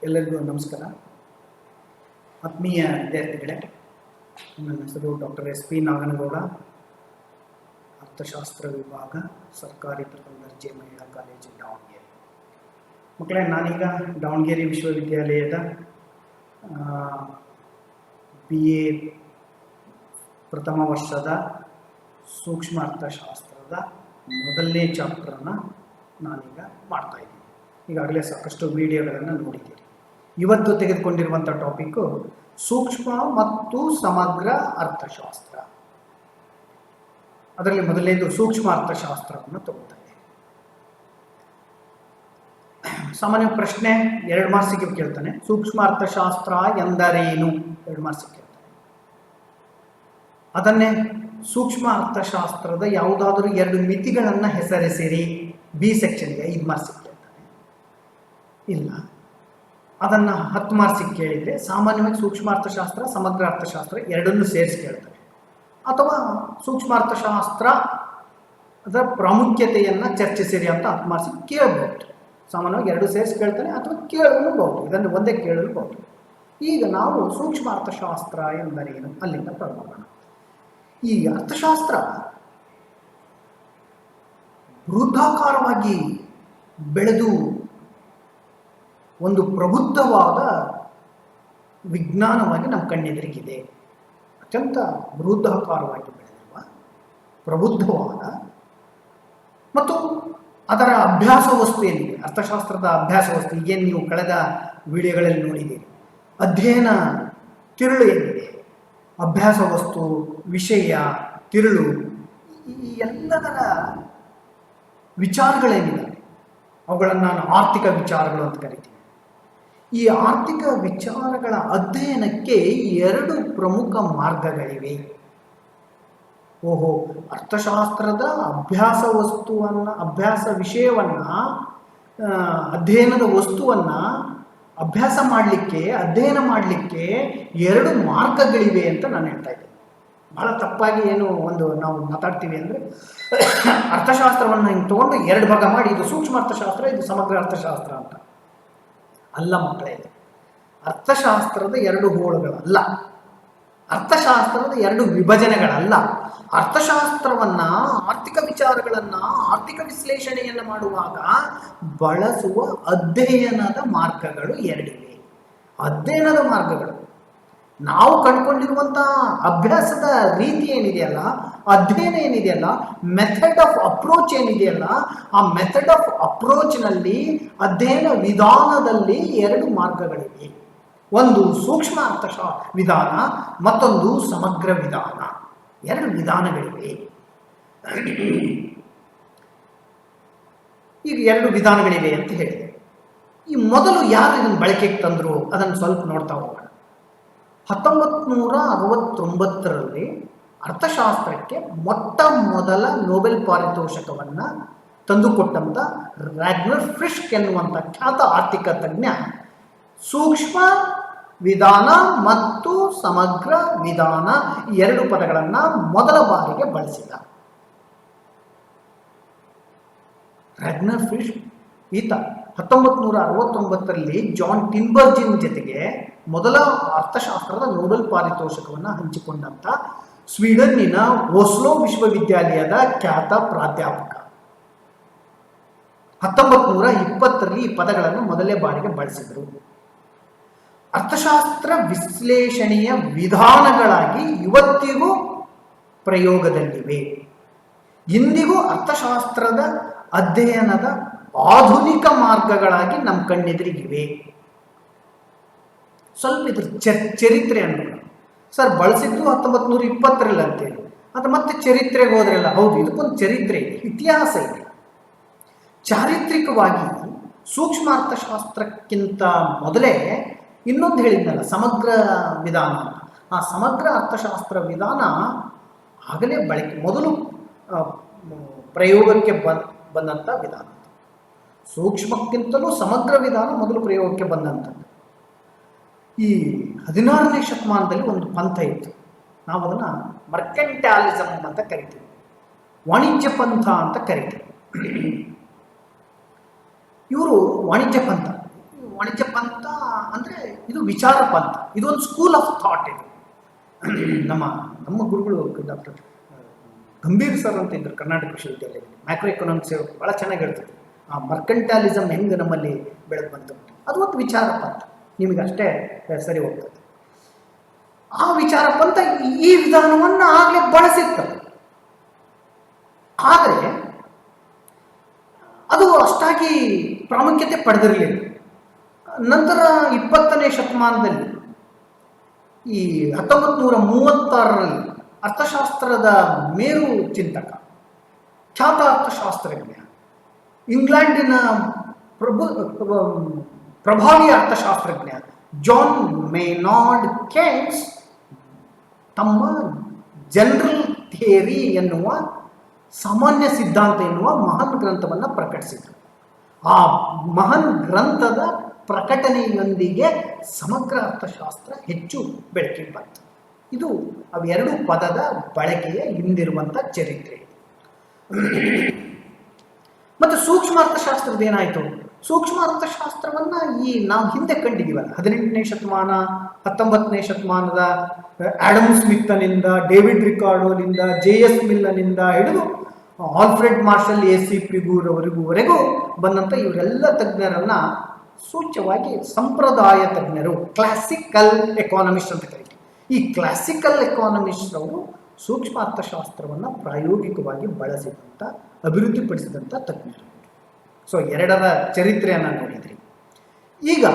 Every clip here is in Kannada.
ಎಲ್ಲರಿಗೂ ನಮಸ್ಕಾರ. ಆತ್ಮೀಯ ವಿದ್ಯಾರ್ಥಿಗಳೇ, ನನ್ನ ಹೆಸರು ಡಾಕ್ಟರ್ SP ನಾಗನಗೌಡ, ಅರ್ಥಶಾಸ್ತ್ರ ವಿಭಾಗ, ಸರ್ಕಾರಿ ಪ್ರಥಮ ದರ್ಜೆ ಮಹಿಳಾ ಕಾಲೇಜು ದಾವಣಗೆರೆ. ಮಕ್ಕಳೇ, ನಾನೀಗ ದಾವಣಗೆರೆ ವಿಶ್ವವಿದ್ಯಾಲಯದ BA ಪ್ರಥಮ ವರ್ಷದ ಸೂಕ್ಷ್ಮ ಅರ್ಥಶಾಸ್ತ್ರದ ಮೊದಲನೇ ಚಾಪ್ಟರನ್ನು ನಾನೀಗ ಮಾಡ್ತಾಯಿದ್ದೀನಿ. ಈಗಾಗಲೇ ಸಾಕಷ್ಟು ವಿಡಿಯೋಗಳನ್ನು ನೋಡಿದ್ದೀರಿ. ಇವತ್ತು ತೆಗೆದುಕೊಂಡಿರುವಂಥ ಟಾಪಿಕ್ಕು ಸೂಕ್ಷ್ಮ ಮತ್ತು ಸಮಗ್ರ ಅರ್ಥಶಾಸ್ತ್ರ. ಅದರಲ್ಲಿ ಮೊದಲನೇದು ಸೂಕ್ಷ್ಮ ಅರ್ಥಶಾಸ್ತ್ರವನ್ನು ತಗೋತಾ ಇದ್ದೀನಿ. ಸಾಮಾನ್ಯ ಪ್ರಶ್ನೆ 2 ಮಾರ್ಕ್ಸಿಗೆ ಕೇಳ್ತಾನೆ. ಸೂಕ್ಷ್ಮ ಅರ್ಥಶಾಸ್ತ್ರ ಎಂದರೇನು? 2 ಮಾರ್ಕ್ಸಿಗೆ ಕೇಳ್ತಾನೆ. ಅದನ್ನೇ ಸೂಕ್ಷ್ಮ ಅರ್ಥಶಾಸ್ತ್ರದ ಯಾವುದಾದರೂ 2 ಮಿತಿಗಳನ್ನು ಹೆಸರಿಸಿರಿ. B ಸೆಕ್ಷನ್ಗೆ 5 ಮಾರ್ಕ್ಸಿಗೆ ಕೇಳ್ತಾನೆ. ಇಲ್ಲ, ಅದನ್ನು 10 ಮಾರ್ಕ್ಸಿಗೆ ಕೇಳಿದರೆ ಸಾಮಾನ್ಯವಾಗಿ ಸೂಕ್ಷ್ಮ ಅರ್ಥಶಾಸ್ತ್ರ, ಸಮಗ್ರ ಅರ್ಥಶಾಸ್ತ್ರ ಎರಡನ್ನೂ ಸೇರಿಸಿ ಕೇಳ್ತಾರೆ. ಅಥವಾ ಸೂಕ್ಷ್ಮ ಅರ್ಥಶಾಸ್ತ್ರ ಅದರ ಪ್ರಾಮುಖ್ಯತೆಯನ್ನು ಚರ್ಚಿಸಿರಿ ಅಂತ 10 ಮಾರ್ಕ್ಸಿಗೆ ಕೇಳಬಹುದು. ಸಾಮಾನ್ಯವಾಗಿ 2 ಸೇರಿಸಿ ಕೇಳ್ತಾನೆ, ಅಥವಾ ಕೇಳಲೂಬಹುದು, ಇದನ್ನು ಒಂದೇ ಕೇಳಲೂಬಹುದು. ಈಗ ನಾವು ಸೂಕ್ಷ್ಮ ಅರ್ಥಶಾಸ್ತ್ರ ಎಂದರೇನು ಅಲ್ಲಿಂದ ಪ್ರಾರಂಭ. ಈ ಅರ್ಥಶಾಸ್ತ್ರ ಬೃಹದಾಕಾರವಾಗಿ ಬೆಳೆದು ಒಂದು ಪ್ರಬುದ್ಧವಾದ ವಿಜ್ಞಾನವಾಗಿ ನಮ್ಮ ಕಣ್ಣೆದುರಿಗಿದೆ. ಅತ್ಯಂತ ಬೃಹದಾಕಾರವಾಗಿ ಬೆಳೆದಿರುವ ಪ್ರಬುದ್ಧವಾದ ಮತ್ತು ಅದರ ಅಭ್ಯಾಸ ವಸ್ತು ಏನಿದೆ, ಅರ್ಥಶಾಸ್ತ್ರದ ಅಭ್ಯಾಸ ವಸ್ತು, ಈಗೇನು ನೀವು ಕಳೆದ ವಿಡಿಯೋಗಳಲ್ಲಿ ನೋಡಿದ್ದೀರಿ. ಅಧ್ಯಯನ ತಿರುಳು ಏನಿದೆ, ಅಭ್ಯಾಸ ವಸ್ತು, ವಿಷಯ, ತಿರುಳು, ಈ ಎಲ್ಲದರ ವಿಚಾರಗಳೇನಿದೆ ಅವುಗಳನ್ನು ನಾನು ಆರ್ಥಿಕ ವಿಚಾರಗಳು ಅಂತ ಕರಿತೀನಿ. ಈ ಆರ್ಥಿಕ ವಿಚಾರಗಳ ಅಧ್ಯಯನಕ್ಕೆ 2 ಪ್ರಮುಖ ಮಾರ್ಗಗಳಿವೆ. ಅರ್ಥಶಾಸ್ತ್ರದ ಅಭ್ಯಾಸ ವಸ್ತುವನ್ನು, ಅಭ್ಯಾಸ ವಿಷಯವನ್ನು, ಅಧ್ಯಯನದ ವಸ್ತುವನ್ನು ಅಭ್ಯಾಸ ಮಾಡಲಿಕ್ಕೆ, ಅಧ್ಯಯನ ಮಾಡಲಿಕ್ಕೆ 2 ಮಾರ್ಗಗಳಿವೆ ಅಂತ ನಾನು ಹೇಳ್ತಾ ಇದ್ದೀನಿ. ಬಹಳ ತಪ್ಪಾಗಿ ನಾವು ಮಾತಾಡ್ತೀವಿ ಅಂದರೆ, ಅರ್ಥಶಾಸ್ತ್ರವನ್ನು ಹಿಂಗೆ ತೊಗೊಂಡು 2 ಭಾಗ ಮಾಡಿ, ಇದು ಸೂಕ್ಷ್ಮ ಅರ್ಥಶಾಸ್ತ್ರ, ಇದು ಸಮಗ್ರ ಅರ್ಥಶಾಸ್ತ್ರ ಅಂತ. ಅಲ್ಲ ಮಕ್ಕಳೇ, ಅರ್ಥಶಾಸ್ತ್ರದ 2 ಗೋಳುಗಳಲ್ಲ, ಅರ್ಥಶಾಸ್ತ್ರದ 2 ವಿಭಜನೆಗಳಲ್ಲ. ಅರ್ಥಶಾಸ್ತ್ರವನ್ನು, ಆರ್ಥಿಕ ವಿಚಾರಗಳನ್ನು, ಆರ್ಥಿಕ ವಿಶ್ಲೇಷಣೆಯನ್ನು ಮಾಡುವಾಗ ಬಳಸುವ ಅಧ್ಯಯನದ ಮಾರ್ಗಗಳು 2 ಇವೆ. ಅಧ್ಯಯನದ ಮಾರ್ಗಗಳು ನಾವು ಕಂಡುಕೊಂಡಿರುವಂಥ ಅಭ್ಯಾಸದ ರೀತಿ ಏನಿದೆಯಲ್ಲ, ಅಧ್ಯಯನ ಏನಿದೆಯಲ್ಲ, ಮೆಥಡ್ ಆಫ್ ಅಪ್ರೋಚ್ ಏನಿದೆಯಲ್ಲ, ಆ ಮೆಥಡ್ ಆಫ್ ಅಪ್ರೋಚ್ನಲ್ಲಿ, ಅಧ್ಯಯನ ವಿಧಾನದಲ್ಲಿ 2 ಮಾರ್ಗಗಳಿವೆ. ಒಂದು ಸೂಕ್ಷ್ಮ ವಿಧಾನ, ಮತ್ತೊಂದು ಸಮಗ್ರ ವಿಧಾನ. 2 ವಿಧಾನಗಳಿವೆ. ಈಗ 2 ವಿಧಾನಗಳಿವೆ ಅಂತ ಹೇಳಿದೆ. ಈ ಮೊದಲು ಯಾರು ಇದನ್ನು ಬಳಕೆಗೆ ತಂದರು ಅದನ್ನು ಸ್ವಲ್ಪ ನೋಡ್ತಾ ಹೋಗೋಣ. 1969ರಲ್ಲಿ ಅರ್ಥಶಾಸ್ತ್ರಕ್ಕೆ ಮೊಟ್ಟ ಮೊದಲ ನೊಬೆಲ್ ಪಾರಿತೋಷಕವನ್ನು ತಂದುಕೊಟ್ಟಂಥ ರಾಗ್ನರ್ ಫ್ರಿಶ್ಕ್ ಎನ್ನುವಂಥ ಖ್ಯಾತ ಆರ್ಥಿಕ ತಜ್ಞ ಸೂಕ್ಷ್ಮ ವಿಧಾನ ಮತ್ತು ಸಮಗ್ರ ವಿಧಾನ ಈ 2 ಪದಗಳನ್ನು ಮೊದಲ ಬಾರಿಗೆ ಬಳಸಿದ. ರಾಗ್ನರ್ ಫ್ರಿಶ್ಕ್ ಈತ 1969ರಲ್ಲಿ ಜಾನ್ ಟಿನ್ಬರ್ಜಿನ್ ಜೊತೆಗೆ ಮೊದಲ ಅರ್ಥಶಾಸ್ತ್ರದ ನೊಬೆಲ್ ಪಾರಿತೋಷಕವನ್ನು ಹಂಚಿಕೊಂಡಂಥ ಸ್ವೀಡನ್ನಿನ ಓಸ್ಲೋ ವಿಶ್ವವಿದ್ಯಾಲಯದ ಖ್ಯಾತ ಪ್ರಾಧ್ಯಾಪಕ. 1920ರಲ್ಲಿ ಈ ಪದಗಳನ್ನು ಮೊದಲೇ ಬಾರಿಗೆ ಬಳಸಿದರು. ಅರ್ಥಶಾಸ್ತ್ರ ವಿಶ್ಲೇಷಣೆಯ ವಿಧಾನಗಳಾಗಿ ಇವತ್ತಿಗೂ ಪ್ರಯೋಗದಲ್ಲಿವೆ. ಇಂದಿಗೂ ಅರ್ಥಶಾಸ್ತ್ರದ ಅಧ್ಯಯನದ ಆಧುನಿಕ ಮಾರ್ಗಗಳಾಗಿ ನಮ್ಮ ಕಣ್ಣೆದುರಿಗಿವೆ. ಸ್ವಲ್ಪ ಇದ್ರ ಚರಿತ್ರೆ ಅನ್ನೋಣ. ಸರ್, ಬಳಸಿದ್ದು 1920ರಲ್ಲಿ ಅಂತೇಳಿ, ಅದು ಮತ್ತೆ ಚರಿತ್ರೆಗೆ ಹೋದ್ರಲ್ಲ. ಹೌದು, ಇದಕ್ಕೊಂದು ಚರಿತ್ರೆ ಇದೆ, ಇತಿಹಾಸ ಇದೆ. ಚಾರಿತ್ರಿಕವಾಗಿ ಸೂಕ್ಷ್ಮ ಅರ್ಥಶಾಸ್ತ್ರಕ್ಕಿಂತ ಮೊದಲೇ ಇನ್ನೊಂದು ಹೇಳಿದ್ನಲ್ಲ, ಸಮಗ್ರ ವಿಧಾನ. ಆ ಸಮಗ್ರ ಅರ್ಥಶಾಸ್ತ್ರ ವಿಧಾನ ಆಗಲೇ ಮೊದಲು ಪ್ರಯೋಗಕ್ಕೆ ಬಂದಂಥ ವಿಧಾನ. ಸೂಕ್ಷ್ಮಕ್ಕಿಂತಲೂ ಸಮಗ್ರ ವಿಧಾನ ಮೊದಲು ಪ್ರಯೋಗಕ್ಕೆ ಬಂದಂಥದ್ದು. ಈ 16ನೇ ಶತಮಾನದಲ್ಲಿ ಒಂದು ಪಂಥ ಇತ್ತು. ನಾವು ಅದನ್ನು ಮರ್ಕೆಂಟ್ಯಾಲಿಸಮ್ ಅಂತ ಕರಿತೀವಿ, ವಾಣಿಜ್ಯ ಪಂಥ ಅಂತ ಕರಿತೀವಿ. ಇವರು ವಾಣಿಜ್ಯ ಪಂಥ. ವಾಣಿಜ್ಯ ಪಂಥ ಅಂದರೆ ಇದು ವಿಚಾರ ಪಂಥ, ಇದೊಂದು ಸ್ಕೂಲ್ ಆಫ್ ಥಾಟ್. ಇದು ನಮ್ಮ ನಮ್ಮ ಗುರುಗಳು ಡಾಕ್ಟರ್ ಗಂಭೀರ್ ಸರ್ ಅಂತ ಇದ್ರು ಕರ್ನಾಟಕ ವಿಶ್ವವಿದ್ಯಾಲಯದಲ್ಲಿ, ಮ್ಯಾಕ್ರೋ ಎಕನಾಮಿಕ್ಸ್ ಭಾಳ ಚೆನ್ನಾಗಿ ಹೇಳ್ತಿದ್ರು. ಆ ಮರ್ಕಂಟಾಲಿಸಮ್ ಹೆಂಗೆ ನಮ್ಮಲ್ಲಿ ಬೆಳೆದು ಬಂತು ಅದು ಒಂದು ವಿಚಾರ ಪಂಥ, ನಿಮಗೆ ಅಷ್ಟೇ ಸರಿ ಹೋಗ್ತದೆ. ಆ ವಿಚಾರ ಪಂಥ ಈ ವಿಧಾನವನ್ನು ಆಗಲೇ ಬಳಸಿರ್ತದೆ. ಆದರೆ ಅದು ಅಷ್ಟಾಗಿ ಪ್ರಾಮುಖ್ಯತೆ ಪಡೆದಿರಲಿಲ್ಲ. ನಂತರ 20ನೇ ಶತಮಾನದಲ್ಲಿ ಈ 1936ರಲ್ಲಿ ಅರ್ಥಶಾಸ್ತ್ರದ ಮೇರು ಚಿಂತಕ, ಖ್ಯಾತ ಅರ್ಥಶಾಸ್ತ್ರಜ್ಞ, ಇಂಗ್ಲೆಂಡಿನ ಪ್ರಭಾವಿ ಅರ್ಥಶಾಸ್ತ್ರಜ್ಞ ಜಾನ್ ಮೇನಾರ್ಡ್ ಕೇನ್ಸ್ ತಮ್ಮ ಜನರಲ್ ಥಿಯರಿ ಎನ್ನುವ ಸಾಮಾನ್ಯ ಸಿದ್ಧಾಂತ ಎನ್ನುವ ಮಹಾನ್ ಗ್ರಂಥವನ್ನು ಪ್ರಕಟಿಸಿದರು. ಆ ಮಹಾನ್ ಗ್ರಂಥದ ಪ್ರಕಟಣೆಯೊಂದಿಗೆ ಸಮಗ್ರ ಅರ್ಥಶಾಸ್ತ್ರ ಹೆಚ್ಚು ಬೆಳಕಿಗೆ ಬಂತು. ಇದು ಅವೆರಡು ಪದದ ಬಳಕೆಯ ಹಿಂದಿರುವಂಥ ಚರಿತ್ರೆ. ಮತ್ತು ಸೂಕ್ಷ್ಮ ಅರ್ಥಶಾಸ್ತ್ರದ ಏನಾಯಿತು? ಸೂಕ್ಷ್ಮ ಅರ್ಥಶಾಸ್ತ್ರವನ್ನು ನಾವು ಹಿಂದೆ ಕಂಡಿದ್ದೀವಲ್ಲ, 18ನೇ ಶತಮಾನ 19ನೇ ಶತಮಾನದ ಆಡಮ್ ಸ್ಮಿತ್ನಿಂದ, ಡೇವಿಡ್ ರಿಕಾರ್ಡೋನಿಂದ, JS ಮಿಲ್ಲನಿಂದ ಹಿಡಿದು ಆಲ್ಫ್ರೆಡ್ ಮಾರ್ಷಲ್, AC ಪಿಗೂರವರೆಗೂ ಬಂದಂಥ ಇವರೆಲ್ಲ ತಜ್ಞರನ್ನ ಸೂಚ್ಯವಾಗಿ ಸಂಪ್ರದಾಯ ತಜ್ಞರು, ಕ್ಲಾಸಿಕಲ್ ಎಕಾನಮಿಸ್ಟ್ ಅಂತ ಕರೀತಾರೆ. ಈ ಕ್ಲಾಸಿಕಲ್ ಎಕಾನಮಿಸ್ಟ್ ಅವರು ಸೂಕ್ಷ್ಮ ಅರ್ಥಶಾಸ್ತ್ರವನ್ನು ಪ್ರಾಯೋಗಿಕವಾಗಿ ಬಳಸಿದಂಥ, ಅಭಿವೃದ್ಧಿಪಡಿಸಿದಂಥ ತಜ್ಞರು. ಸೊ ಎರಡರ ಚರಿತ್ರೆಯನ್ನು ನೋಡಿದ್ರಿ. ಈಗ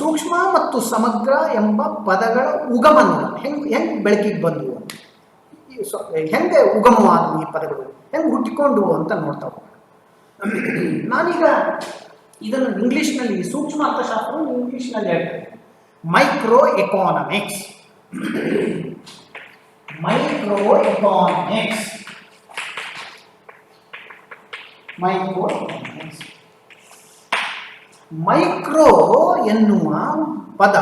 ಸೂಕ್ಷ್ಮ ಮತ್ತು ಸಮಗ್ರ ಎಂಬ ಪದಗಳ ಉಗಮನ ಹೆಂಗೆ ಬೆಳಕಿಗೆ ಬಂದವು ಅಂತ, ಹೆಂಗೆ ಉಗಮವಾದವು ಈ ಪದಗಳು, ಹೆಂಗೆ ಹುಟ್ಟಿಕೊಂಡವು ಅಂತ ನೋಡ್ತಾ ಹೋಗೋಣ. ನಾನೀಗ ಇದನ್ನು ಇಂಗ್ಲೀಷ್ನಲ್ಲಿ, ಸೂಕ್ಷ್ಮ ಅರ್ಥಶಾಸ್ತ್ರ ಇಂಗ್ಲೀಷ್ನಲ್ಲಿ ಹೇಳ್ತೇನೆ micro economics. Micro economics, micro economics. Micro ಎನ್ನುವ ಪದ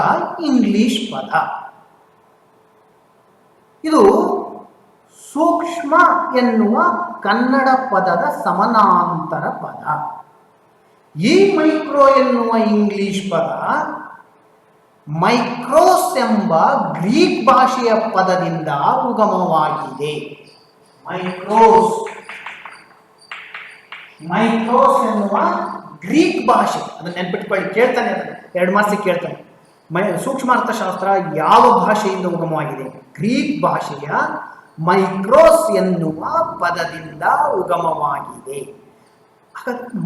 ಇಂಗ್ಲಿಷ್ ಪದ. ಇದು ಸೂಕ್ಷ್ಮ ಎನ್ನುವ ಕನ್ನಡ ಪದದ ಸಮಾನಾಂತರ ಪದ. ಈ ಮೈಕ್ರೋ ಎನ್ನುವ ಇಂಗ್ಲಿಷ್ ಪದ ಮೈಕ್ರೋಸ್ ಎಂಬ ಗ್ರೀಕ್ ಭಾಷೆಯ ಪದದಿಂದ ಉಗಮವಾಗಿದೆ. ಮೈಕ್ರೋಸ್ ಎನ್ನುವ ಗ್ರೀಕ್ ಭಾಷೆ, ಅದನ್ನ ನೆನ್ಪಿಟ್ಕೊಳ್ಳಿ, ಕೇಳ್ತಾನೆ, ಎರಡು ಮಾರ್ಕ್ಸಿಗೆ ಕೇಳ್ತಾನೆ. ಸೂಕ್ಷ್ಮ ಅರ್ಥಶಾಸ್ತ್ರ ಯಾವ ಭಾಷೆಯಿಂದ ಉಗಮವಾಗಿದೆ? ಗ್ರೀಕ್ ಭಾಷೆಯ ಮೈಕ್ರೋಸ್ ಎನ್ನುವ ಪದದಿಂದ ಉಗಮವಾಗಿದೆ.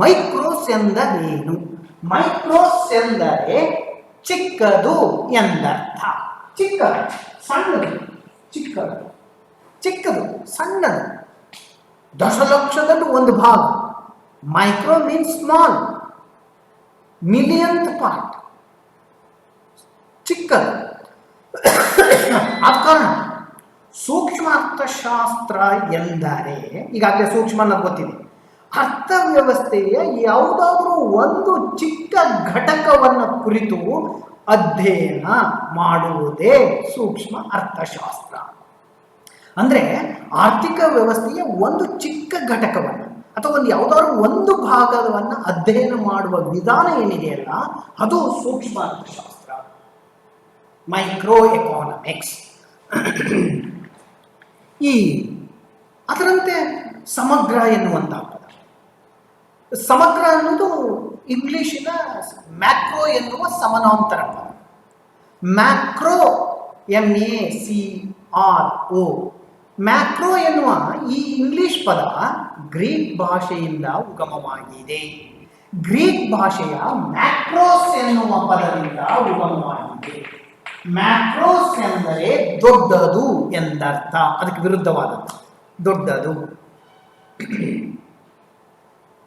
ಮೈಕ್ರೋಸ್ ಎಂದರೇನು? ಮೈಕ್ರೋಸ್ ಎಂದರೆ ಚಿಕ್ಕದು ಎಂದರ್ಥ. ಚಿಕ್ಕದು, ಸಣ್ಣದು, ಚಿಕ್ಕದು, ಸಣ್ಣದು, ದಶಲಕ್ಷದಲ್ಲಿ ಒಂದು ಭಾಗ. Micro means small, millionth part, ಚಿಕ್ಕದು. ಆದ ಕಾರಣ ಸೂಕ್ಷ್ಮ ಅರ್ಥಶಾಸ್ತ್ರ ಎಂದರೆ, ಈಗಾಗಲೇ ಸೂಕ್ಷ್ಮ ಅನ್ನೋದು ಗೊತ್ತಿದೆ, ಅರ್ಥವ್ಯವಸ್ಥೆಯ ಯಾವುದಾದ್ರೂ ಒಂದು ಚಿಕ್ಕ ಘಟಕವನ್ನು ಕುರಿತು ಅಧ್ಯಯನ ಮಾಡುವುದೇ ಸೂಕ್ಷ್ಮ ಅರ್ಥಶಾಸ್ತ್ರ. ಅಂದರೆ ಆರ್ಥಿಕ ವ್ಯವಸ್ಥೆಯ ಒಂದು ಚಿಕ್ಕ ಘಟಕವನ್ನು ಅಥವಾ ಯಾವುದಾದ್ರೂ ಒಂದು ಭಾಗವನ್ನು ಅಧ್ಯಯನ ಮಾಡುವ ವಿಧಾನ ಏನಿದೆಯಲ್ಲ, ಅದು ಸೂಕ್ಷ್ಮ ಅರ್ಥಶಾಸ್ತ್ರ, ಮೈಕ್ರೋ ಎಕಾನಮಿಕ್ಸ್. ಅದರಂತೆ ಸಮಗ್ರ ಎನ್ನುವಂಥ ಪದ. ಸಮಗ್ರ ಅನ್ನೋದು ಇಂಗ್ಲಿಶಿನ ಮ್ಯಾಕ್ರೋ ಎನ್ನುವ ಸಮಾನಾಂತರ ಪದ. ಮ್ಯಾಕ್ರೋ, MACRO, ಮ್ಯಾಕ್ರೋ ಎನ್ನುವ ಈ ಇಂಗ್ಲಿಷ್ ಪದ ಗ್ರೀಕ್ ಭಾಷೆಯಿಂದ ಉಗಮವಾಗಿದೆ. ಗ್ರೀಕ್ ಭಾಷೆಯ ಮ್ಯಾಕ್ರೋಸ್ ಎನ್ನುವ ಪದದಿಂದ ಉಗಮವಾಗಿದೆ. ಮ್ಯಾಕ್ರೋಸ್ ಎಂದರೆ ದೊಡ್ಡದು ಎಂದರ್ಥ, ಅದಕ್ಕೆ ವಿರುದ್ಧವಾದದ್ದು. ದೊಡ್ಡದು,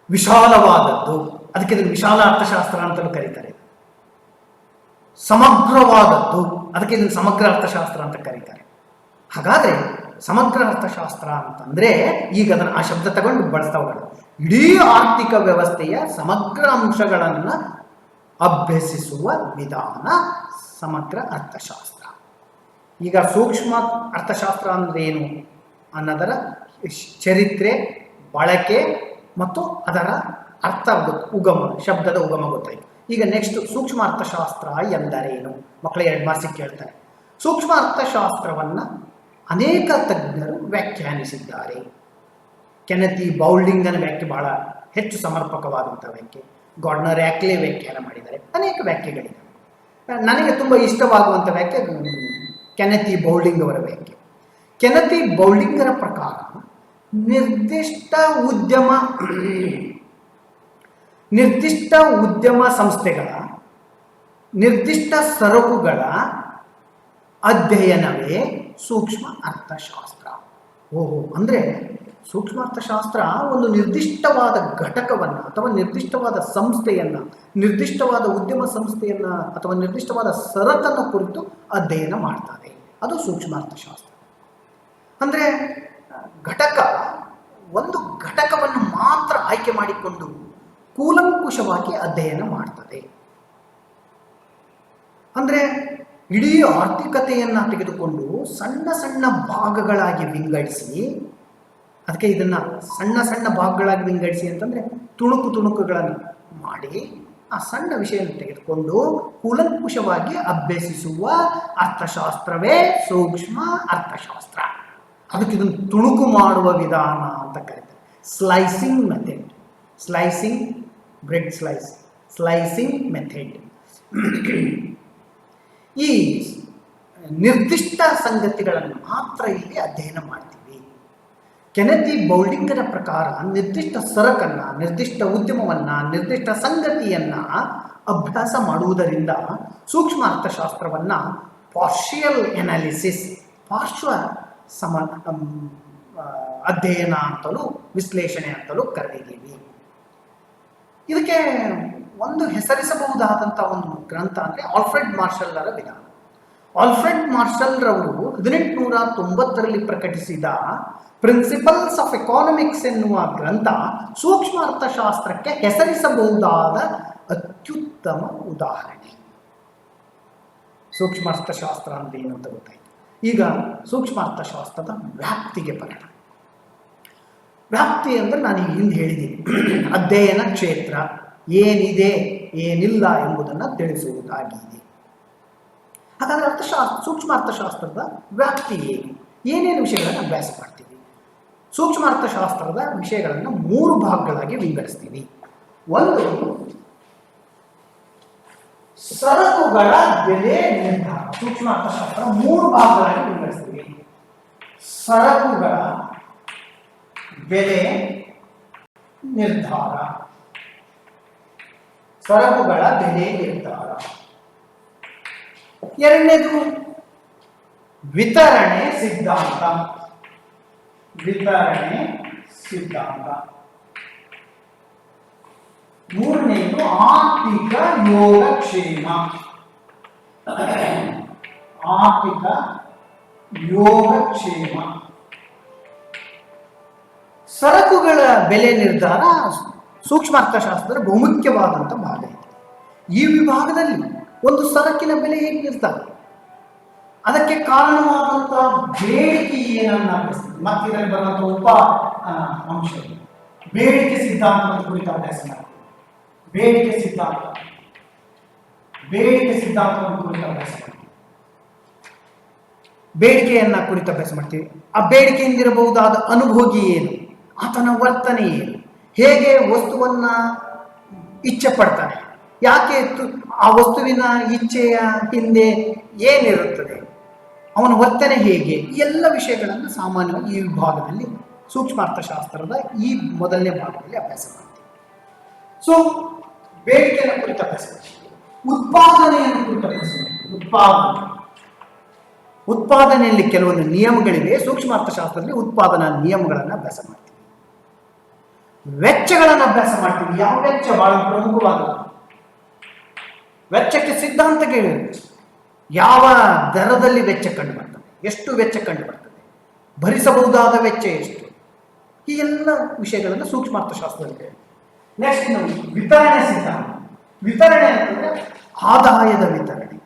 ವಿಶಾಲವಾದದ್ದು, ಅದಕ್ಕೆ ಇದನ್ನು ವಿಶಾಲ ಅರ್ಥಶಾಸ್ತ್ರ ಅಂತಲೂ ಕರೀತಾರೆ. ಸಮಗ್ರವಾದದ್ದು, ಅದಕ್ಕೆ ಇದನ್ನು ಸಮಗ್ರ ಅರ್ಥಶಾಸ್ತ್ರ ಅಂತ ಕರೀತಾರೆ. ಹಾಗಾದ್ರೆ ಸಮಗ್ರ ಅರ್ಥಶಾಸ್ತ್ರ ಅಂತಂದ್ರೆ, ಈಗ ಅದನ್ನು ಆ ಶಬ್ದ ತಗೊಂಡು ಬಳಸ್ತಾ ಹೋಗೋಣ. ಇಡೀ ಆರ್ಥಿಕ ವ್ಯವಸ್ಥೆಯ ಸಮಗ್ರ ಅಂಶಗಳನ್ನು ಅಭ್ಯಸಿಸುವ ವಿಧಾನ ಸಮಗ್ರ ಅರ್ಥಶಾಸ್ತ್ರ. ಈಗ ಸೂಕ್ಷ್ಮ ಅರ್ಥಶಾಸ್ತ್ರ ಅಂದ್ರೆ ಏನು ಅನ್ನೋದರ ಚರಿತ್ರೆ, ಬಳಕೆ ಮತ್ತು ಅದರ ಅರ್ಥ ಉಗಮ, ಶಬ್ದದ ಉಗಮ ಗೊತ್ತಾಯಿತು. ಈಗ ನೆಕ್ಸ್ಟ್ ಸೂಕ್ಷ್ಮ ಅರ್ಥಶಾಸ್ತ್ರ ಎಂದರೇನು? ಮಕ್ಕಳೇ 2 ಮಾರ್ಕ್ಸಿಗೆ ಕೇಳ್ತಾರೆ. ಸೂಕ್ಷ್ಮ ಅರ್ಥಶಾಸ್ತ್ರವನ್ನು ಅನೇಕ ತಜ್ಞರು ವ್ಯಾಖ್ಯಾನಿಸಿದ್ದಾರೆ. ಕೆನೆತಿ ಬೌಲ್ಡಿಂಗನ ವ್ಯಾಖ್ಯೆ ಬಹಳ ಹೆಚ್ಚು ಸಮರ್ಪಕವಾದಂಥ ವ್ಯಾಖ್ಯೆ. ಗಾರ್ಡ್ನರ್ ಆಕ್ಲೆ ವ್ಯಾಖ್ಯಾನ ಮಾಡಿದ್ದಾರೆ. ಅನೇಕ ವ್ಯಾಖ್ಯೆಗಳಿವೆ. ನನಗೆ ತುಂಬ ಇಷ್ಟವಾಗುವಂಥ ವ್ಯಾಖ್ಯೆ ಕೆನೆತಿ ಬೌಲ್ಡಿಂಗ್ ಅವರ ವ್ಯಾಖ್ಯೆ. ಕೆನೆತಿ ಬೌಲ್ಡಿಂಗರ ಪ್ರಕಾರ ನಿರ್ದಿಷ್ಟ ಉದ್ಯಮ ಸಂಸ್ಥೆಗಳ ನಿರ್ದಿಷ್ಟ ಸರಕುಗಳ ಅಧ್ಯಯನವೇ ಸೂಕ್ಷ್ಮ ಅರ್ಥಶಾಸ್ತ್ರ. ಅಂದರೆ ಸೂಕ್ಷ್ಮ ಅರ್ಥಶಾಸ್ತ್ರ ಒಂದು ನಿರ್ದಿಷ್ಟವಾದ ಘಟಕವನ್ನು ಅಥವಾ ನಿರ್ದಿಷ್ಟವಾದ ಸಂಸ್ಥೆಯನ್ನು, ನಿರ್ದಿಷ್ಟವಾದ ಉದ್ಯಮ ಸಂಸ್ಥೆಯನ್ನು ಅಥವಾ ನಿರ್ದಿಷ್ಟವಾದ ಸರಕನ್ನು ಕುರಿತು ಅಧ್ಯಯನ ಮಾಡ್ತಾರೆ. ಅದು ಸೂಕ್ಷ್ಮ ಅರ್ಥಶಾಸ್ತ್ರ. ಅಂದರೆ ಒಂದು ಘಟಕವನ್ನು ಮಾತ್ರ ಆಯ್ಕೆ ಮಾಡಿಕೊಂಡು ಕೂಲಂಕುಷವಾಗಿ ಅಧ್ಯಯನ ಮಾಡ್ತದೆ. ಅಂದರೆ ಇಡೀ ಆರ್ಥಿಕತೆಯನ್ನು ತೆಗೆದುಕೊಂಡು ಸಣ್ಣ ಸಣ್ಣ ಭಾಗಗಳಾಗಿ ವಿಂಗಡಿಸಿ, ಅದಕ್ಕೆ ಇದನ್ನು ಸಣ್ಣ ಸಣ್ಣ ಭಾಗಗಳಾಗಿ ವಿಂಗಡಿಸಿ ಅಂತಂದರೆ ತುಣುಕುಗಳನ್ನು ಮಾಡಿ ಆ ಸಣ್ಣ ವಿಷಯವನ್ನು ತೆಗೆದುಕೊಂಡು ಕೂಲಂಕುಷವಾಗಿ ಅಭ್ಯಸಿಸುವ ಅರ್ಥಶಾಸ್ತ್ರವೇ ಸೂಕ್ಷ್ಮ ಅರ್ಥಶಾಸ್ತ್ರ. ಅದಕ್ಕೆ ಇದನ್ನು ತುಣುಕು ಮಾಡುವ ವಿಧಾನ ಅಂತ ಕರೀತಾರೆ. Slicing method, bread slicing method. ಈ ನಿರ್ದಿಷ್ಟ ಸಂಗತಿಗಳನ್ನು ಮಾತ್ರ ಇಲ್ಲಿ ಅಧ್ಯಯನ ಮಾಡ್ತೀವಿ. ಕೆನೆತಿ ಬೌಲ್ಡಿಂಗರ ಪ್ರಕಾರ ನಿರ್ದಿಷ್ಟ ಸರಕನ್ನು, ನಿರ್ದಿಷ್ಟ ಉದ್ಯಮವನ್ನು, ನಿರ್ದಿಷ್ಟ ಸಂಗತಿಯನ್ನು ಅಭ್ಯಾಸ ಮಾಡುವುದರಿಂದ ಸೂಕ್ಷ್ಮ ಅರ್ಥಶಾಸ್ತ್ರವನ್ನು ಪಾರ್ಷಿಯಲ್ ಎನಾಲಿಸಿಸ್, ಪಾರ್ಶ್ವ ಅಧ್ಯಯನ ಅಂತಲೂ ವಿಶ್ಲೇಷಣೆ ಅಂತಲೂ ಕರೆದಿದ್ದೀವಿ. ಇದಕ್ಕೆ ಒಂದು ಹೆಸರಿಸಬಹುದಾದಂಥ ಒಂದು ಗ್ರಂಥ ಅಂದರೆ ಆಲ್ಫ್ರೆಡ್ ಮಾರ್ಷಲ್ರ ವಿಧಾನ. ಆಲ್ಫ್ರೆಡ್ ಮಾರ್ಷಲ್ರವರು 1890ರಲ್ಲಿ ಪ್ರಕಟಿಸಿದ ಪ್ರಿನ್ಸಿಪಲ್ಸ್ ಆಫ್ ಎಕಾನಮಿಕ್ಸ್ ಎನ್ನುವ ಗ್ರಂಥ ಸೂಕ್ಷ್ಮ ಅರ್ಥಶಾಸ್ತ್ರಕ್ಕೆ ಹೆಸರಿಸಬಹುದಾದ ಅತ್ಯುತ್ತಮ ಉದಾಹರಣೆ. ಸೂಕ್ಷ್ಮ ಅರ್ಥಶಾಸ್ತ್ರ ಅಂದರೆ ಏನು ಅಂತ ಗೊತ್ತಾಯಿತು. ಈಗ ಸೂಕ್ಷ್ಮ ಅರ್ಥಶಾಸ್ತ್ರದ ವ್ಯಾಪ್ತಿಗೆ ಬರೋಣ. ವ್ಯಾಪ್ತಿ ಅಂದರೆ ನಾನು ಈಗ ಹಿಂದೆ ಹೇಳಿದ್ದೀನಿ, ಅಧ್ಯಯನ ಕ್ಷೇತ್ರ ಏನಿದೆ ಏನಿಲ್ಲ ಎಂಬುದನ್ನು ತಿಳಿಸುವುದಾಗಿದೆ. ಹಾಗಾದರೆ ಸೂಕ್ಷ್ಮ ಅರ್ಥಶಾಸ್ತ್ರದ ವ್ಯಾಪ್ತಿ ಏನು? ಏನೇನು ವಿಷಯಗಳನ್ನು ಅಭ್ಯಾಸ ಮಾಡ್ತೀವಿ? ಸೂಕ್ಷ್ಮ ಅರ್ಥಶಾಸ್ತ್ರದ ವಿಷಯಗಳನ್ನು 3 ಭಾಗಗಳಾಗಿ ವಿಂಗಡಿಸ್ತೀವಿ. ಒಂದು, ಸರಕುಗಳ ಬೆಲೆ ನಿರ್ಧಾರ. ಸೂಕ್ಷ್ಮ ಅರ್ಥಶಾಸ್ತ್ರ 3 ಭಾಗಗಳಾಗಿ ವಿಂಗಡಿಸ್ತೀವಿ. ಸರಕುಗಳ ಬೆಲೆ ನಿರ್ಧಾರ, ಸರಕುಗಳ ಬೆಲೆ ನಿರ್ಧಾರ. ಎರಡನೇದು ವಿತರಣೆ ಸಿದ್ಧಾಂತ, ಮೂರನೇದು ಆರ್ಥಿಕ ಯೋಗಕ್ಷೇಮ, ಸರಕುಗಳ ಬೆಲೆ ನಿರ್ಧಾರ ಸೂಕ್ಷ್ಮ ಅರ್ಥಶಾಸ್ತ್ರದ ಬಹುಮುಖ್ಯವಾದಂಥ ಭಾಗ ಇದೆ. ಈ ವಿಭಾಗದಲ್ಲಿ ಒಂದು ಸರಕಿನ ಬೆಲೆ ಹೇಗೆ ನಿರ್ಧಾರ, ಅದಕ್ಕೆ ಕಾರಣವಾದಂಥ ಬೇಡಿಕೆ ಏನನ್ನ ಅಭ್ಯಸಿಸ್ತೀವಿ. ಮತ್ತು ಇದರಲ್ಲಿ ಬರುವಂಥ ಉಪ ಅಂಶ ಬೇಡಿಕೆ ಸಿದ್ಧಾಂತದ ಕುರಿತು ಅಭ್ಯಾಸ ಮಾಡ್ತೀವಿ. ಬೇಡಿಕೆ ಸಿದ್ಧಾಂತವನ್ನು ಕುರಿತು ಅಭ್ಯಾಸ ಮಾಡ್ತೀವಿ. ಬೇಡಿಕೆಯನ್ನ ಕುರಿತು ಅಭ್ಯಾಸ ಮಾಡ್ತೀವಿ. ಆ ಬೇಡಿಕೆಯಿಂದಿರಬಹುದಾದ ಅನುಭೋಗಿ ಏನು, ಆತನ ವರ್ತನೆ ಏನು, ಹೇಗೆ ವಸ್ತುವನ್ನ ಇಚ್ಛೆ ಪಡ್ತಾನೆ, ಯಾಕೆ ಆ ವಸ್ತುವಿನ ಇಚ್ಛೆಯ ಹಿಂದೆ ಏನಿರುತ್ತದೆ, ಅವನ ವರ್ತನೆ ಹೇಗೆ, ಈ ಎಲ್ಲ ವಿಷಯಗಳನ್ನು ಸಾಮಾನ್ಯವಾಗಿ ಈ ವಿಭಾಗದಲ್ಲಿ ಸೂಕ್ಷ್ಮ ಅರ್ಥಶಾಸ್ತ್ರದ ಈ ಮೊದಲನೇ ಭಾಗದಲ್ಲಿ ಅಭ್ಯಾಸ ಮಾಡ್ತೀವಿ. ಸೊ ಬೇಡಿಕೆಯನ್ನು ಕುರಿತು ಅಭ್ಯಾಸ ಮಾಡ್ತೀವಿ. ಉತ್ಪಾದನೆಯನ್ನು ಕುರಿತು ಅಭ್ಯಾಸ ಮಾಡ್ತೀವಿ. ಉತ್ಪಾದನೆಯಲ್ಲಿ ಕೆಲವೊಂದು ನಿಯಮಗಳಿವೆ. ಸೂಕ್ಷ್ಮ ಅರ್ಥಶಾಸ್ತ್ರದಲ್ಲಿ ಉತ್ಪಾದನಾ ನಿಯಮಗಳನ್ನು ಅಭ್ಯಾಸ ಮಾಡ್ತೀವಿ. ವೆಚ್ಚಗಳನ್ನು ಅಭ್ಯಾಸ ಮಾಡ್ತೀವಿ. ಯಾವ ವೆಚ್ಚ ಬಹಳ ಪ್ರಮುಖವಾದದ್ದು. ವೆಚ್ಚಕ್ಕೆ ಸಿದ್ಧಾಂತ ಕೇಳಿರುತ್ತೆ. ಯಾವ ದರದಲ್ಲಿ ವೆಚ್ಚ ಕಂಡು ಬರ್ತದೆ, ಎಷ್ಟು ವೆಚ್ಚ ಕಂಡು ಬರ್ತದೆ, ಭರಿಸಬಹುದಾದ ವೆಚ್ಚ ಎಷ್ಟು, ಈ ಎಲ್ಲ ವಿಷಯಗಳನ್ನು ಸೂಕ್ಷ್ಮ ಅರ್ಥಶಾಸ್ತ್ರದಲ್ಲಿ. ನೆಕ್ಸ್ಟ್ ನಾವು ವಿತರಣೆ ಸಿದ್ಧಾಂತ. ವಿತರಣೆ ಅಂತಂದ್ರೆ ಆದಾಯದ ವಿತರಣೆ.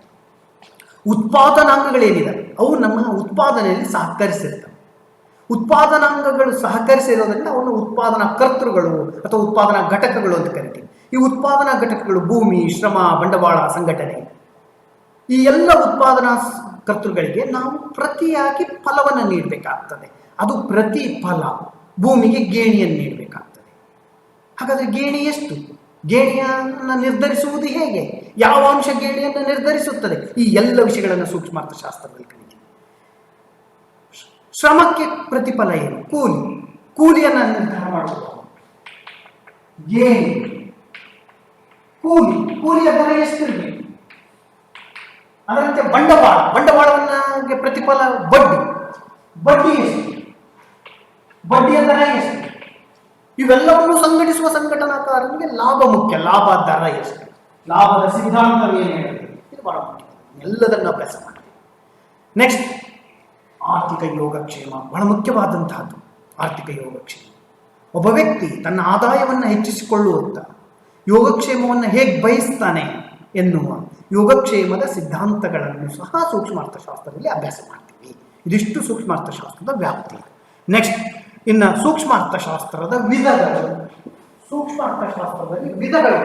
ಉತ್ಪಾದನಾಂಗಗಳೇನಿದೆ ಅವು ನಮ್ಮ ಉತ್ಪಾದನೆಯಲ್ಲಿ ಸಹಕರಿಸಿರ್ತವೆ. ಉತ್ಪಾದನಾಂಗಗಳು ಸಹಕರಿಸಿರೋದ್ರಿಂದ ಅವನ್ನು ಉತ್ಪಾದನಾ ಕರ್ತೃಗಳು ಅಥವಾ ಉತ್ಪಾದನಾ ಘಟಕಗಳು ಅಂತ ಕರಿತೀವಿ. ಈ ಉತ್ಪಾದನಾ ಘಟಕಗಳು ಭೂಮಿ, ಶ್ರಮ, ಬಂಡವಾಳ, ಸಂಘಟನೆ, ಈ ಎಲ್ಲ ಉತ್ಪಾದನಾ ಕರ್ತೃಗಳಿಗೆ ನಾವು ಪ್ರತಿಯಾಗಿ ಫಲವನ್ನು ನೀಡಬೇಕಾಗ್ತದೆ. ಅದು ಪ್ರತಿ ಫಲ ಭೂಮಿಗೆ ಗೇಣಿಯನ್ನು ನೀಡಬೇಕಾಗ್ತದೆ. ಹಾಗಾದ್ರೆ ಗೇಣಿ ಎಷ್ಟು? ಗೇಣಿಯನ್ನು ನಿರ್ಧರಿಸುವುದು ಹೇಗೆ? ಯಾವ ಅಂಶ ಗೇಣಿಯನ್ನು ನಿರ್ಧರಿಸುತ್ತದೆ? ಈ ಎಲ್ಲ ವಿಷಯಗಳನ್ನು ಸೂಕ್ಷ್ಮಾರ್ಥಶಾಸ್ತ್ರದಲ್ಲಿ ಕಲಿತೀವಿ. ಶ್ರಮಕ್ಕೆ ಪ್ರತಿಫಲ ಏನು? ಕೂಲಿಯನ್ನು ನಿರ್ಧಾರ ಮಾಡುವುದು ಗೇಣಿ. ಕೂಲಿಯ ದರ ಎಷ್ಟಿರಬೇಕು? ಅದರಂತೆ ಬಂಡವಾಳವನ್ನ ಪ್ರತಿಫಲ ಬಡ್ಡಿ ಎಷ್ಟು? ಬಡ್ಡಿಯ ದರ ಎಷ್ಟು? ಇವೆಲ್ಲವನ್ನು ಸಂಘಟಿಸುವ ಸಂಘಟನಾಕಾರನಿಗೆ ಲಾಭ ಮುಖ್ಯ. ಲಾಭ ದರ ಎಷ್ಟು? ಲಾಭದ ಸಿದ್ಧಾಂತವೇನು ಹೇಳುತ್ತೆ? ಇದು ಬಹಳ ಮುಖ್ಯ. ಎಲ್ಲದನ್ನು ಅಭ್ಯಾಸ ಮಾಡಿ. ನೆಕ್ಸ್ಟ್, ಆರ್ಥಿಕ ಯೋಗಕ್ಷೇಮ ಬಹಳ ಮುಖ್ಯವಾದಂತಹದ್ದು. ಆರ್ಥಿಕ ಯೋಗಕ್ಷೇಮ, ಒಬ್ಬ ವ್ಯಕ್ತಿ ತನ್ನ ಆದಾಯವನ್ನು ಹೆಚ್ಚಿಸಿಕೊಳ್ಳುವಂತ ಯೋಗಕ್ಷೇಮವನ್ನು ಹೇಗೆ ಬಯಸ್ತಾನೆ ಎನ್ನುವ ಯೋಗಕ್ಷೇಮದ ಸಿದ್ಧಾಂತಗಳನ್ನು ಸಹ ಸೂಕ್ಷ್ಮಾರ್ಥಶಾಸ್ತ್ರದಲ್ಲಿ ಅಭ್ಯಾಸ ಮಾಡ್ತೀವಿ. ಇದಿಷ್ಟು ಸೂಕ್ಷ್ಮಾರ್ಥಶಾಸ್ತ್ರದ ವ್ಯಾಪ್ತಿ. ನೆಕ್ಸ್ಟ್, ಇನ್ನು ಸೂಕ್ಷ್ಮಾರ್ಥಶಾಸ್ತ್ರದ ವಿಧಗಳು. ಸೂಕ್ಷ್ಮಾರ್ಥಶಾಸ್ತ್ರದಲ್ಲಿ ವಿಧಗಳು.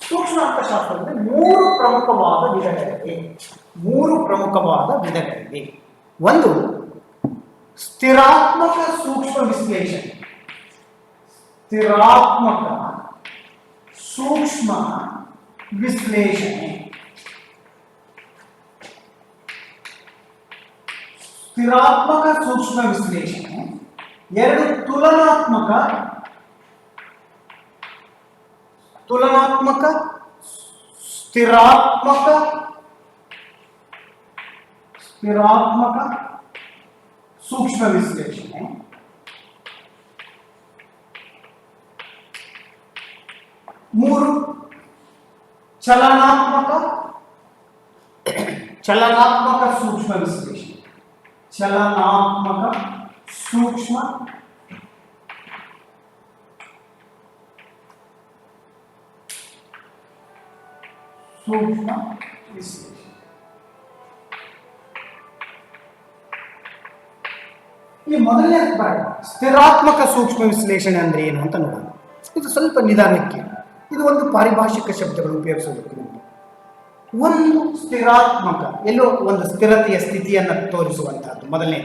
ಸೂಕ್ಷ್ಮಾರ್ಥಶಾಸ್ತ್ರದಲ್ಲಿ ಮೂರು ಪ್ರಮುಖವಾದ ವಿಧಗಳಿವೆ. ಒಂದು, ಸ್ಥಿರಾತ್ಮಕ ಸೂಕ್ಷ್ಮ ವಿಶ್ಲೇಷಣೆ. ಸ್ಥಿರಾತ್ಮಕ ಸೂಕ್ಷ್ಮ ವಿಶ್ಲೇಷಣೆ. ಸ್ಥಿರಾತ್ಮಕ ಸೂಕ್ಷ್ಮ ವಿಶ್ಲೇಷಣೆ. ಎರಡು, ತುಲನಾತ್ಮಕ ಸ್ಥಿರಾತ್ಮಕ ಸೂಕ್ಷ್ಮ ವಿಶ್ಲೇಷಣೆ. ಮೂರು, ಚಲನಾತ್ಮಕ ಸೂಕ್ಷ್ಮ ವಿಶ್ಲೇಷಣೆ. ಚಲನಾತ್ಮಕ ಸೂಕ್ಷ್ಮ ವಿಶ್ಲೇಷಣೆ. ಈ ಮೊದಲನೇ ಸ್ಥಿರಾತ್ಮಕ ಸೂಕ್ಷ್ಮ ವಿಶ್ಲೇಷಣೆ ಅಂದ್ರೆ ಏನು ಅಂತ ನೋಡೋಣ. ಇದು ಸ್ವಲ್ಪ ನಿಧಾನಕ್ಕೆ, ಇದು ಒಂದು ಪಾರಿಭಾಷಿಕ ಶಬ್ದಗಳು ಉಪಯೋಗಿಸೋದಕ್ಕೆ. ಒಂದು ಸ್ಥಿರಾತ್ಮಕ, ಎಲ್ಲೋ ಒಂದು ಸ್ಥಿರತೆಯ ಸ್ಥಿತಿಯನ್ನು ತೋರಿಸುವಂತಹದ್ದು ಮೊದಲನೇ.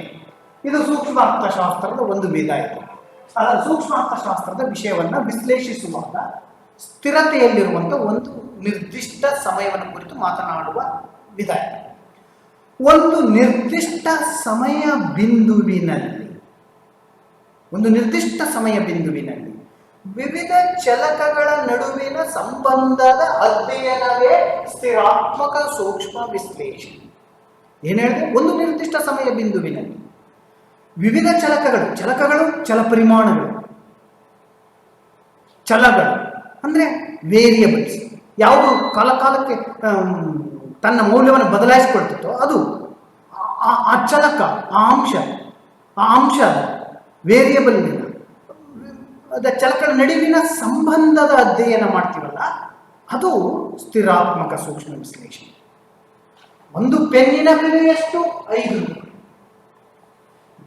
ಇದು ಸೂಕ್ಷ್ಮ ಅರ್ಥಶಾಸ್ತ್ರದ ಒಂದು ವಿಧ. ಇದು ಸೂಕ್ಷ್ಮ ಅರ್ಥಶಾಸ್ತ್ರದ ವಿಷಯವನ್ನು ವಿಶ್ಲೇಷಿಸುವಾಗ ಸ್ಥಿರತೆಯಲ್ಲಿರುವಂಥ ಒಂದು ನಿರ್ದಿಷ್ಟ ಸಮಯವನ್ನು ಕುರಿತು ಮಾತನಾಡುವ ವಿಧ. ಒಂದು ನಿರ್ದಿಷ್ಟ ಸಮಯ ಬಿಂದುವಿನಲ್ಲಿ ವಿವಿಧ ಚಲಕಗಳ ನಡುವಿನ ಸಂಬಂಧದ ಅಧ್ಯಯನವೇ ಸ್ಥಿರಾತ್ಮಕ ಸೂಕ್ಷ್ಮ ವಿಶ್ಲೇಷಣೆ. ಏನು ಹೇಳಿದೆ? ಒಂದು ನಿರ್ದಿಷ್ಟ ಸಮಯ ಬಿಂದುವಿನಲ್ಲಿ ವಿವಿಧ ಚಲಕಗಳು ಚಲಪರಿಮಾಣಗಳು, ಚಲಗಳು ಅಂದ್ರೆ ವೇರಿಯಬಲ್ಸ್, ಯಾವುದು ಕಾಲಕ್ಕೆ ತನ್ನ ಮೌಲ್ಯವನ್ನು ಬದಲಾಯಿಸಿಕೊಳ್ತಿತ್ತೋ ಅದು ಆ ಚಲಕ, ಆ ಅಂಶ ವೇರಿಯಬಲ್ ಚಲಕಗಳ ನಡುವಿನ ಸಂಬಂಧದ ಅಧ್ಯಯನ ಮಾಡ್ತೀವಲ್ಲ, ಅದು ಸ್ಥಿರಾತ್ಮಕ ಸೂಕ್ಷ್ಮ ವಿಶ್ಲೇಷಣೆ. ಒಂದು ಪೆನ್ನಿನ ಬೆಲೆ ಎಷ್ಟು? 5 ರೂಪಾಯಿ.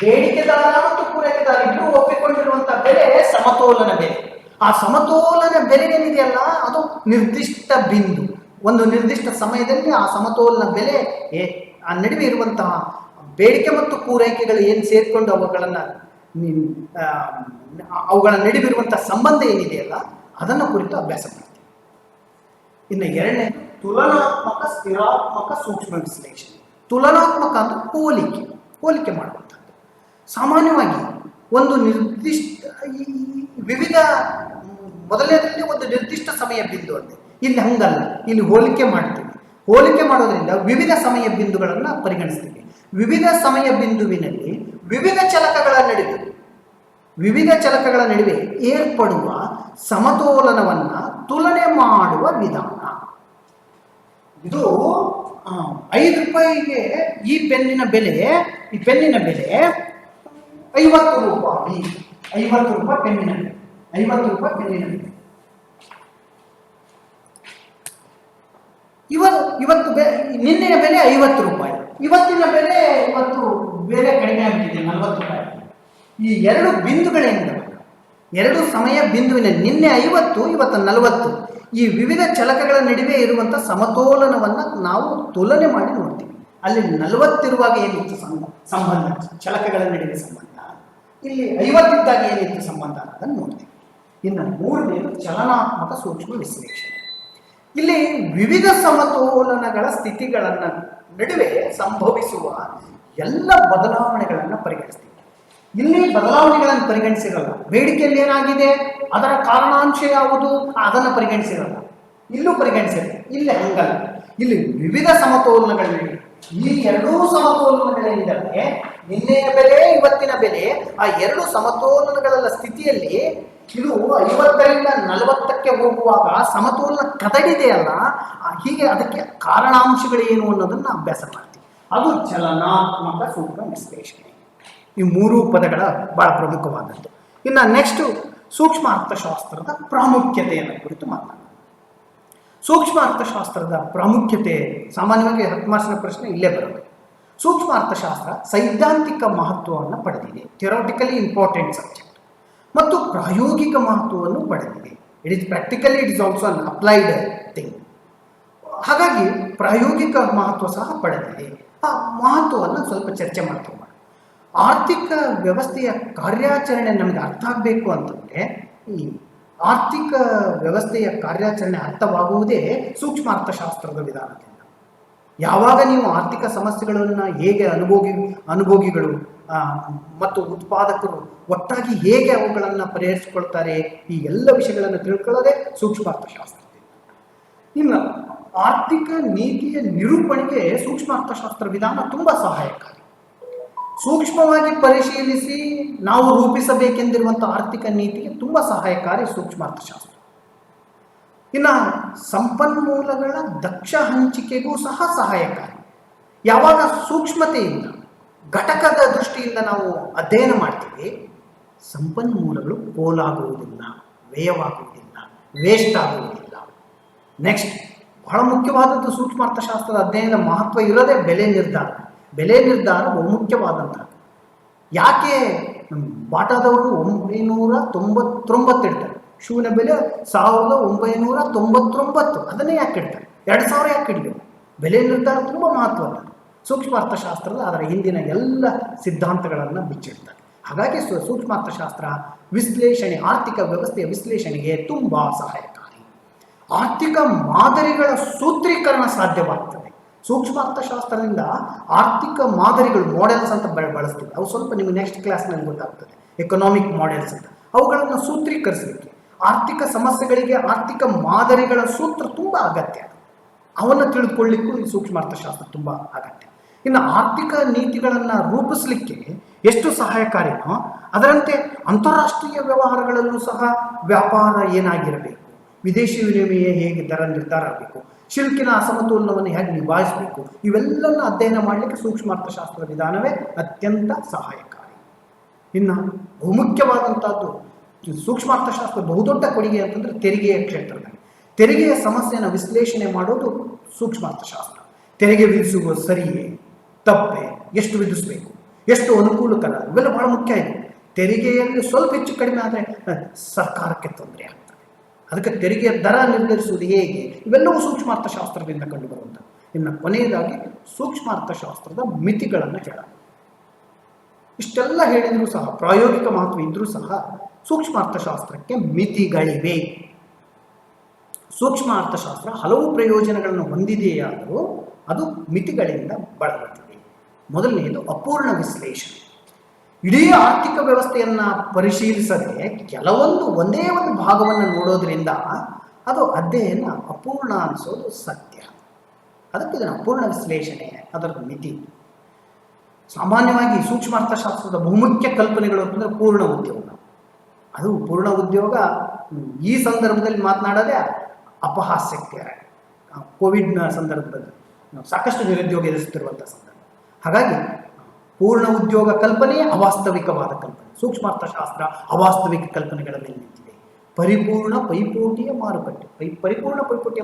ಬೇಡಿಕೆದಾರ ಮತ್ತು ಪೂರೈಕೆದಾರ ಇಬ್ಬರು ಒಪ್ಪಿಕೊಂಡಿರುವಂತಹ ಬೆಲೆ ಸಮತೋಲನ ಬೆಲೆ. ಆ ಸಮತೋಲನ ಬೆಲೆ ಏನಿದೆಯಲ್ಲ, ಅದು ನಿರ್ದಿಷ್ಟ ಬಿಂದು. ಒಂದು ನಿರ್ದಿಷ್ಟ ಸಮಯದಲ್ಲಿ ಆ ಸಮತೋಲನ ಬೆಲೆ ಆ ನಡುವೆ ಇರುವಂತಹ ಬೇಡಿಕೆ ಮತ್ತು ಪೂರೈಕೆಗಳು ಏನು ಸೇರಿಕೊಂಡು ಅವುಗಳ ನಡುವಿರುವಂತಹ ಸಂಬಂಧ ಏನಿದೆಯಲ್ಲ, ಅದನ್ನು ಕುರಿತು ಅಭ್ಯಾಸ ಮಾಡ್ತೀವಿ. ಇನ್ನು ಎರಡನೇ, ತುಲನಾತ್ಮಕ ಸ್ಥಿರಾತ್ಮಕ ಸೂಕ್ಷ್ಮ ವಿಶ್ಲೇಷಣೆ. ತುಲನಾತ್ಮಕ ಅಂದ್ರೆ ಹೋಲಿಕೆ ಮಾಡುವಂಥದ್ದು. ಸಾಮಾನ್ಯವಾಗಿ ಒಂದು ನಿರ್ದಿಷ್ಟ ವಿವಿಧ ಮೊದಲನೇದಲ್ಲಿ ಒಂದು ನಿರ್ದಿಷ್ಟ ಸಮಯ ಬಿಂದು ಅಂತೆ. ಇಲ್ಲಿ ಹಂಗಲ್ಲ, ಇಲ್ಲಿ ಹೋಲಿಕೆ ಮಾಡ್ತೀವಿ. ಹೋಲಿಕೆ ಮಾಡೋದ್ರಿಂದ ವಿವಿಧ ಸಮಯ ಬಿಂದುಗಳನ್ನು ಪರಿಗಣಿಸ್ತೀವಿ. ವಿವಿಧ ಸಮಯ ಬಿಂದುವಿನಲ್ಲಿ ವಿವಿಧ ಚಲಕಗಳ ನಡುವೆ ಏರ್ಪಡುವ ಸಮತೋಲನವನ್ನ ತುಲನೆ ಮಾಡುವ ವಿಧಾನ ಇದು. 5 ರೂಪಾಯಿಗೆ ಈ ಪೆನ್ನಿನ ಬೆಲೆ 50 ರೂಪಾಯಿ. 50 ರೂಪಾಯಿ ಪೆನ್ನಿನ ಬೆಲೆ. 50 ರೂಪಾಯಿ ಪೆನ್ನಿನ ಬೆಲೆ. ಇವತ್ತು ನಿನ್ನೆಯ ಬೆಲೆ 50 ರೂಪಾಯಿ. ಇವತ್ತಿನ ಬೆಲೆ ಇವತ್ತು ಬೇರೆ ಕಡಿಮೆ ಆಗ್ಬಿಟ್ಟಿದೆ, 40 ರೂಪಾಯಿ. ಈ ಎರಡು ಬಿಂದುಗಳಿಂದ, ಎರಡು ಸಮಯ ಬಿಂದುವಿನ ನಿನ್ನೆ 50 ಇವತ್ತು 40 ಈ ವಿವಿಧ ಚಲಕಗಳ ನಡುವೆ ಇರುವಂಥ ಸಮತೋಲನವನ್ನು ನಾವು ತುಲನೆ ಮಾಡಿ ನೋಡ್ತೀವಿ. ಅಲ್ಲಿ 40 ಇರುವಾಗ ಏನಿತ್ತು ಸಂಬಂಧ, ಚಲಕಗಳ ನಡುವೆ ಸಂಬಂಧ, ಇಲ್ಲಿ 50 ಇದ್ದಾಗ ಏನಿತ್ತು ಸಂಬಂಧ ಅನ್ನೋದನ್ನು ನೋಡ್ತೀವಿ. ಇನ್ನು ಮೂರನೇದು ಚಲನಾತ್ಮಕ ಸೂಕ್ಷ್ಮ ವಿಶ್ಲೇಷಣೆ. ಇಲ್ಲಿ ವಿವಿಧ ಸಮತೋಲನಗಳ ಸ್ಥಿತಿಗಳನ್ನ ನಡುವೆ ಸಂಭವಿಸುವ ಎಲ್ಲ ಬದಲಾವಣೆಗಳನ್ನು ಪರಿಗಣಿಸ್ತೀವಿ. ಇಲ್ಲಿ ಬದಲಾವಣೆಗಳನ್ನು ಪರಿಗಣಿಸಿರಲ್ಲ. ಬೇಡಿಕೆಯಲ್ಲಿ ಏನಾಗಿದೆ, ಅದರ ಕಾರಣಾಂಶ ಯಾವುದು, ಅದನ್ನು ಪರಿಗಣಿಸಿರಲ್ಲ. ಇಲ್ಲೂ ಪರಿಗಣಿಸಿರಲ್ಲ. ಇಲ್ಲಿ ಹಂಗಲ್ಲ. ಇಲ್ಲಿ ವಿವಿಧ ಸಮತೋಲನಗಳಿವೆ. ಈ ಎರಡೂ ಸಮತೋಲನಗಳೆಂದರೆ ನಿನ್ನೆಯ ಬೆಲೆ, ಇವತ್ತಿನ ಬೆಲೆ. ಆ ಎರಡು ಸಮತೋಲನಗಳ ಸ್ಥಿತಿಯಲ್ಲಿ ಇದು 50ರಿಂದ 40ಕ್ಕೆ ಹೋಗುವಾಗ ಸಮತೋಲನ ಕದಡಿದೆಯಲ್ಲ, ಹೀಗೆ ಅದಕ್ಕೆ ಕಾರಣಾಂಶಗಳೇನು ಅನ್ನೋದನ್ನ ಅಭ್ಯಾಸ ಮಾಡ್ತೀವಿ. ಅದು ಚಲನಾತ್ಮಕ ಸೂಕ್ಷ್ಮ ವಿಶ್ಲೇಷಣೆ. ಈ ಮೂರು ಪದಗಳ ಬಹಳ ಪ್ರಮುಖವಾದದ್ದು. ಇನ್ನು ನೆಕ್ಸ್ಟ್ ಸೂಕ್ಷ್ಮ ಅರ್ಥಶಾಸ್ತ್ರದ ಪ್ರಾಮುಖ್ಯತೆಯನ್ನು ಕುರಿತು ಮಾತನಾಡೋಣ. ಸೂಕ್ಷ್ಮ ಅರ್ಥಶಾಸ್ತ್ರದ ಪ್ರಾಮುಖ್ಯತೆ ಸಾಮಾನ್ಯವಾಗಿ 10 ಮಾರ್ಕ್ಸ್ನ ಪ್ರಶ್ನೆ ಇಲ್ಲೇ ಬರುತ್ತೆ. ಸೂಕ್ಷ್ಮ ಅರ್ಥಶಾಸ್ತ್ರ ಸೈದ್ಧಾಂತಿಕ ಮಹತ್ವವನ್ನು ಪಡೆದಿದೆ, ಥಿಯರಾಟಿಕಲಿ ಇಂಪಾರ್ಟೆಂಟ್ ಸಬ್ಜೆಕ್ಟ್, ಮತ್ತು ಪ್ರಾಯೋಗಿಕ ಮಹತ್ವವನ್ನು ಪಡೆದಿದೆ. It is also an applied thing. ಹಾಗಾಗಿ ಪ್ರಾಯೋಗಿಕ ಮಹತ್ವ ಸಹ ಪಡೆದಿದೆ. ಆ ಮಹತ್ವವನ್ನು ಸ್ವಲ್ಪ ಚರ್ಚೆ ಮಾಡ್ತೀವಿ. ಆರ್ಥಿಕ ವ್ಯವಸ್ಥೆಯ ಕಾರ್ಯಾಚರಣೆ ನಮಗೆ ಅರ್ಥ ಆಗಬೇಕು ಅಂತಂದರೆ ಈ ಆರ್ಥಿಕ ವ್ಯವಸ್ಥೆಯ ಕಾರ್ಯಾಚರಣೆ ಅರ್ಥವಾಗುವುದೇ ಸೂಕ್ಷ್ಮ ಅರ್ಥಶಾಸ್ತ್ರದ ವಿಧಾನದಿಂದ. ಯಾವಾಗ ನೀವು ಆರ್ಥಿಕ ಸಮಸ್ಯೆಗಳನ್ನು ಹೇಗೆ ಅನುಭೋಗಿಗಳು ಮತ್ತು ಉತ್ಪಾದಕರು ಒಟ್ಟಾಗಿ ಹೇಗೆ ಅವುಗಳನ್ನು ಪರಿಹರಿಸಿಕೊಳ್ತಾರೆ, ಈ ಎಲ್ಲ ವಿಷಯಗಳನ್ನು ತಿಳ್ಕೊಳ್ಳೋದೇ ಸೂಕ್ಷ್ಮ ಅರ್ಥಶಾಸ್ತ್ರ. ಇನ್ನು ಆರ್ಥಿಕ ನೀತಿಯ ನಿರೂಪಣೆಗೆ ಸೂಕ್ಷ್ಮ ಅರ್ಥಶಾಸ್ತ್ರ ವಿಧಾನ ತುಂಬ ಸಹಾಯಕಾರಿ. ಸೂಕ್ಷ್ಮವಾಗಿ ಪರಿಶೀಲಿಸಿ ನಾವು ರೂಪಿಸಬೇಕೆಂದಿರುವಂಥ ಆರ್ಥಿಕ ನೀತಿಗೆ ತುಂಬ ಸಹಾಯಕಾರಿ ಸೂಕ್ಷ್ಮ ಅರ್ಥಶಾಸ್ತ್ರ. ಇನ್ನು ಸಂಪನ್ಮೂಲಗಳ ದಕ್ಷ ಹಂಚಿಕೆಗೂ ಸಹ ಸಹಾಯಕಾರಿ. ಯಾವಾಗ ಸೂಕ್ಷ್ಮತೆಯಿಂದ ಘಟಕದ ದೃಷ್ಟಿಯಿಂದ ನಾವು ಅಧ್ಯಯನ ಮಾಡ್ತೀವಿ, ಸಂಪನ್ಮೂಲಗಳು ಪೋಲಾಗುವುದಿಲ್ಲ, ವ್ಯಯವಾಗುವುದಿಲ್ಲ, ವೇಸ್ಟ್ ಆಗುವುದಿಲ್ಲ. ನೆಕ್ಸ್ಟ್ ಬಹಳ ಮುಖ್ಯವಾದದ್ದು ಸೂಕ್ಷ್ಮ ಅರ್ಥಶಾಸ್ತ್ರದ ಅಧ್ಯಯನದ ಮಹತ್ವ ಇರೋದೇ ಬೆಲೆ ನಿರ್ಧಾರ. ಬೆಲೆ ನಿರ್ಧಾರ ಬಹುಮುಖ್ಯವಾದಂಥದ್ದು. ಯಾಕೆ ಬಾಟಾದವರು 999 ಇಡ್ತಾರೆ, ಶೂನ ಬೆಲೆ 1999, ಅದನ್ನೇ ಯಾಕೆ ಇಡ್ತಾರೆ, 2000 ಯಾಕೆ ಇಡಬೇಕು? ಬೆಲೆ ನಿರ್ಧಾರ ತುಂಬ ಮಹತ್ವದ. ಸೂಕ್ಷ್ಮ ಅರ್ಥಶಾಸ್ತ್ರದ ಅದರ ಹಿಂದಿನ ಎಲ್ಲ ಸಿದ್ಧಾಂತಗಳನ್ನು ಬಿಚ್ಚಿಡ್ತಾರೆ. ಹಾಗಾಗಿ ಸೂಕ್ಷ್ಮ ಅರ್ಥಶಾಸ್ತ್ರ ವಿಶ್ಲೇಷಣೆ, ಆರ್ಥಿಕ ವ್ಯವಸ್ಥೆಯ ವಿಶ್ಲೇಷಣೆಗೆ ತುಂಬ ಸಹಾಯಕಾರಿ. ಆರ್ಥಿಕ ಮಾದರಿಗಳ ಸೂತ್ರೀಕರಣ ಸಾಧ್ಯವಾಗ್ತದೆ. ಸೂಕ್ಷ್ಮ ಅರ್ಥಶಾಸ್ತ್ರದಿಂದ ಆರ್ಥಿಕ ಮಾದರಿಗಳು, ಮಾಡೆಲ್ಸ್ ಅಂತ ಬಳಸ್ತೀವಿ. ಅವು ಸ್ವಲ್ಪ ನಿಮಗೆ ನೆಕ್ಸ್ಟ್ ಕ್ಲಾಸ್ನಲ್ಲಿ ಗೊತ್ತಾಗ್ತದೆ, ಎಕನಾಮಿಕ್ ಮಾಡೆಲ್ಸ್ ಅಂತ. ಅವುಗಳನ್ನು ಸೂತ್ರೀಕರಿಸಲಿಕ್ಕೆ ಆರ್ಥಿಕ ಸಮಸ್ಯೆಗಳಿಗೆ ಆರ್ಥಿಕ ಮಾದರಿಗಳ ಸೂತ್ರ ತುಂಬ ಅಗತ್ಯ. ಅವನ್ನು ತಿಳಿದುಕೊಳ್ಳಿಕ್ಕೂ ಈ ಸೂಕ್ಷ್ಮ ಅರ್ಥಶಾಸ್ತ್ರ ತುಂಬ ಅಗತ್ಯ. ಇನ್ನು ಆರ್ಥಿಕ ನೀತಿಗಳನ್ನು ರೂಪಿಸಲಿಕ್ಕೆ ಎಷ್ಟು ಸಹಾಯಕಾರಿನೋ ಅದರಂತೆ ಅಂತಾರಾಷ್ಟ್ರೀಯ ವ್ಯವಹಾರಗಳಲ್ಲೂ ಸಹ ವ್ಯಾಪಾರ ಏನಾಗಿರಬೇಕು, ವಿದೇಶಿ ವಿನಿಮಯ ಹೇಗೆ ದರ ನಿರ್ಧಾರ ಆಗಬೇಕು, ಶಿಲ್ಕಿನ ಅಸಮತೋಲನವನ್ನು ಹೇಗೆ ನಿಭಾಯಿಸಬೇಕು, ಇವೆಲ್ಲವನ್ನು ಅಧ್ಯಯನ ಮಾಡಲಿಕ್ಕೆ ಸೂಕ್ಷ್ಮ ಅರ್ಥಶಾಸ್ತ್ರದ ವಿಧಾನವೇ ಅತ್ಯಂತ ಸಹಾಯಕಾರಿ. ಇನ್ನು ಬಹುಮುಖ್ಯವಾದಂಥದ್ದು ಸೂಕ್ಷ್ಮ ಅರ್ಥಶಾಸ್ತ್ರ ಬಹುದೊಡ್ಡ ಕೊಡುಗೆ ಅಂತಂದರೆ ತೆರಿಗೆಯ ಕ್ಷೇತ್ರದಲ್ಲಿ. ತೆರಿಗೆಯ ಸಮಸ್ಯೆಯನ್ನು ವಿಶ್ಲೇಷಣೆ ಮಾಡೋದು ಸೂಕ್ಷ್ಮ ಅರ್ಥಶಾಸ್ತ್ರ. ತೆರಿಗೆ ವಿಧಿಸುವ ಸರಿಯೇ ತಪ್ಪೆ, ಎಷ್ಟು ವಿಧಿಸಬೇಕು, ಎಷ್ಟು ಅನುಕೂಲಕರ, ಇವೆಲ್ಲ ಬಹಳ ಮುಖ್ಯ ಇದೆ. ತೆರಿಗೆಯಲ್ಲಿ ಸ್ವಲ್ಪ ಹೆಚ್ಚು ಕಡಿಮೆ ಆದರೆ ಸರ್ಕಾರಕ್ಕೆ ತೊಂದರೆ ಆಗ್ತದೆ. ಅದಕ್ಕೆ ತೆರಿಗೆಯ ದರ ನಿರ್ಧರಿಸುವುದು ಹೇಗೆ, ಇವೆಲ್ಲವೂ ಸೂಕ್ಷ್ಮ ಅರ್ಥಶಾಸ್ತ್ರದಿಂದ ಕಂಡುಬರುವಂಥದ್ದು. ಇನ್ನು ಕೊನೆಯದಾಗಿ ಸೂಕ್ಷ್ಮ ಅರ್ಥಶಾಸ್ತ್ರದ ಮಿತಿಗಳನ್ನು ಹೇಳೋಣ. ಇಷ್ಟೆಲ್ಲ ಹೇಳಿದರೂ ಸಹ, ಪ್ರಾಯೋಗಿಕ ಮಹತ್ವ ಇದ್ದರೂ ಸಹ ಸೂಕ್ಷ್ಮ ಅರ್ಥಶಾಸ್ತ್ರಕ್ಕೆ ಮಿತಿಗಳಿವೆ. ಸೂಕ್ಷ್ಮ ಅರ್ಥಶಾಸ್ತ್ರ ಹಲವು ಪ್ರಯೋಜನಗಳನ್ನು ಹೊಂದಿದೆಯಾದರೂ ಅದು ಮಿತಿಗಳಿಂದ ಬಳಲುತ್ತದೆ. ಮೊದಲನೆಯದು ಅಪೂರ್ಣ ವಿಶ್ಲೇಷಣೆ. ಇಡೀ ಆರ್ಥಿಕ ವ್ಯವಸ್ಥೆಯನ್ನು ಪರಿಶೀಲಿಸದೆ ಕೆಲವೊಂದು ಒಂದೇ ಒಂದು ಭಾಗವನ್ನು ನೋಡೋದ್ರಿಂದ ಅದು ಅಧ್ಯಯನ ಅಪೂರ್ಣ ಅನಿಸೋದು ಸತ್ಯ. ಅದಕ್ಕೆ ಇದನ್ನು ಅಪೂರ್ಣ ವಿಶ್ಲೇಷಣೆ, ಅದರ ಮಿತಿ. ಸಾಮಾನ್ಯವಾಗಿ ಸೂಕ್ಷ್ಮ ಅರ್ಥಶಾಸ್ತ್ರದ ಬಹುಮುಖ್ಯ ಕಲ್ಪನೆಗಳು ಅಂತಂದರೆ ಪೂರ್ಣ ಉದ್ಯೋಗ. ಅದು ಪೂರ್ಣ ಉದ್ಯೋಗ ಈ ಸಂದರ್ಭದಲ್ಲಿ ಮಾತನಾಡೋದೇ ಅಪಹಾಸ್ಯಕ್ಕೆ. ಕೋವಿಡ್ನ ಸಂದರ್ಭದಲ್ಲಿ ಸಾಕಷ್ಟು ನಿರುದ್ಯೋಗ ಎದುರಿಸುತ್ತಿರುವಂಥ ಸಂದರ್ಭ. ಹಾಗಾಗಿ ಪೂರ್ಣ ಉದ್ಯೋಗ ಕಲ್ಪನೆಯೇ ಅವಾಸ್ತವಿಕವಾದ ಕಲ್ಪನೆ. ಸೂಕ್ಷ್ಮ ಅರ್ಥಶಾಸ್ತ್ರ ಅವಾಸ್ತವಿಕ ಕಲ್ಪನೆಗಳ ಮೇಲೆ ನಿಂತಿದೆ. ಪರಿಪೂರ್ಣ ಪೈಪೋಟಿಯ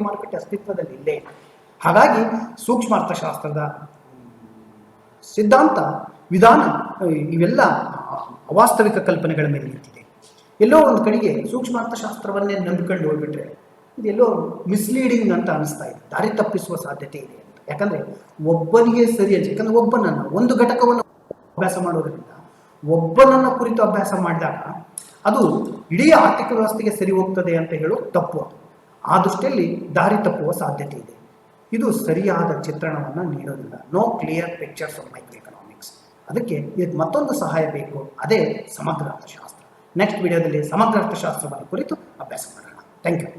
ಮಾರುಕಟ್ಟೆ ಅಸ್ತಿತ್ವದಲ್ಲಿ ಇಲ್ಲೇ. ಹಾಗಾಗಿ ಸೂಕ್ಷ್ಮ ಅರ್ಥಶಾಸ್ತ್ರದ ಸಿದ್ಧಾಂತ ವಿಧಾನ ಇವೆಲ್ಲ ಅವಾಸ್ತವಿಕ ಕಲ್ಪನೆಗಳ ಮೇಲೆ ನಿಂತಿದೆ. ಎಲ್ಲೋ ಒಂದು ಕಡೆಗೆ ಸೂಕ್ಷ್ಮ ಅರ್ಥಶಾಸ್ತ್ರವನ್ನೇ ನಂಬಿಕೊಂಡು ಹೋಗ್ಬಿಟ್ರೆ ಇದೆಲ್ಲೋ ಮಿಸ್ಲೀಡಿಂಗ್ ಅಂತ ಅನಿಸ್ತಾ ಇದೆ, ದಾರಿ ತಪ್ಪಿಸುವ ಸಾಧ್ಯತೆ ಇದೆ ಅಂತ. ಯಾಕಂದರೆ ಒಬ್ಬನಿಗೆ ಸರಿ ಅನ್ಸಿ, ಯಾಕಂದರೆ ಒಬ್ಬನನ್ನು ಒಂದು ಘಟಕವನ್ನು ಅಭ್ಯಾಸ ಮಾಡೋದ್ರಿಂದ ಒಬ್ಬನನ್ನು ಕುರಿತು ಅಭ್ಯಾಸ ಮಾಡಿದಾಗ ಅದು ಇಡೀ ಆರ್ಥಿಕ ವ್ಯವಸ್ಥೆಗೆ ಸರಿ ಹೋಗ್ತದೆ ಅಂತ ಹೇಳೋ ತಪ್ಪು. ಆ ದೃಷ್ಟಿಯಲ್ಲಿ ದಾರಿ ತಪ್ಪುವ ಸಾಧ್ಯತೆ ಇದೆ. ಇದು ಸರಿಯಾದ ಚಿತ್ರಣವನ್ನು ನೀಡೋದಿಲ್ಲ. No clear pictures of micro economics. ಅದಕ್ಕೆ ಇದಕ್ಕೆ ಮತ್ತೊಂದು ಸಹಾಯ ಬೇಕು, ಅದೇ ಸಮಗ್ರ ಅರ್ಥಶಾಸ್ತ್ರ. ನೆಕ್ಸ್ಟ್ ವಿಡಿಯೋದಲ್ಲಿ ಸಮಗ್ರ ಅರ್ಥಶಾಸ್ತ್ರವನ್ನು ಕುರಿತು ಅಭ್ಯಾಸ ಮಾಡೋಣ. Thank you.